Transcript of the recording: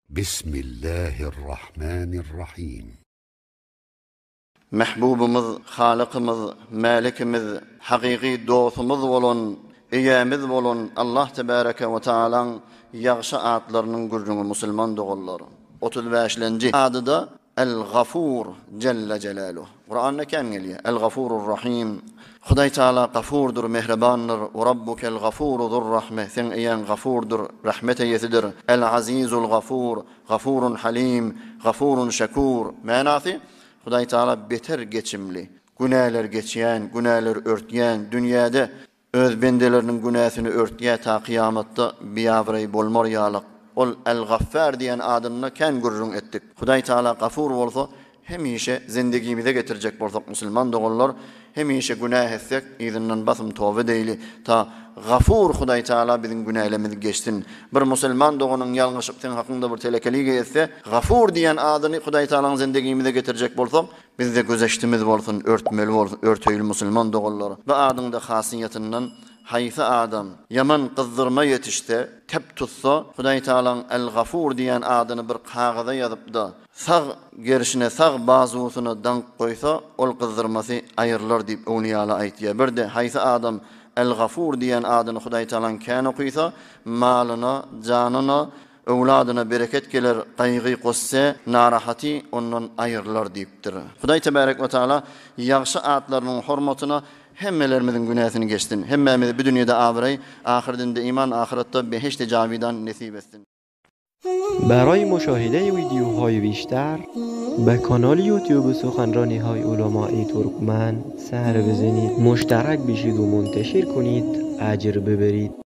بسم الله الرحمن الرحيم. Mehbubumuz, Halıkımız, Malikimiz, hakiki dostumuz bolun, eyemiz bolun Allah Tebareke ve Teala'nın yağşı adlarının gurrunu Müslüman doğulları. 35. adı da El-Gafur Celle Celaluhu. Kur'an'da ken geliyor. El-Gafurur Rahim. Huday Teala gafurdur, mehribandır. Ve Rabbukel gafurudur rahme. Sen eyen gafurdur, rahmet eyesidir. El-Azizul Gafur, Gafurun Halim, Gafurun Şekur. Manası? Huday Teala beter geçimli. Günahlar geçiyen, günahlar örtüyen, dünyada öz bendelerinin günahını örtüye ta kıyamatta biyavrey bolmor yağlık. Ol El-Gaffar diyen adını ken gurrun ettik. Huday Teala gafur olsa hemişe zindagimize getirecek bolsak Müslüman doğullar, hemişe günah etsek izinden basım tövbe deyli ta gafur Huday Teala bizim günahlarımızı geçsin. Bir Müslüman doğunun yalnızlık sen hakkında bir telekeliğe etse gafur diyen adını Huday Teala'nın zindagimize getirecek bolsak biz de gözeştimiz bolsun, örtmeli bolsun, örtüylü Müslüman doğullar. Bu adının da hasiyetinden hayfa adam yaman kızdırma yetişte tep tutsa Huday Teala'nın El-Gafur diyen adını bir kağıda yazıp da sağ gerişine sağ bazusuna dank koysa ol kızdırması ayırlar deyip evliyala aytiya. Bir de hayfa adam El-Gafur diyen adını Huday Teala'nın kâne koysa malına, canına, evladına bereket gelir, kaygı kosse, narahati ondan ayırlar deyiptir. Huday Tebarek ve Teala yağşı adlarının hurmatına hemmelerimizin günahını geçsin. Hemmemiz bu dünyada avray, ahirinde iman, ahirette behişt cavidan nasip etsin. برای مشاهده ویدیوهای بیشتر به کانال یوتیوب سخنرانی های علماء ترکمن سر بزنید، مشترک بشید و منتشر کنید، اجر ببرید.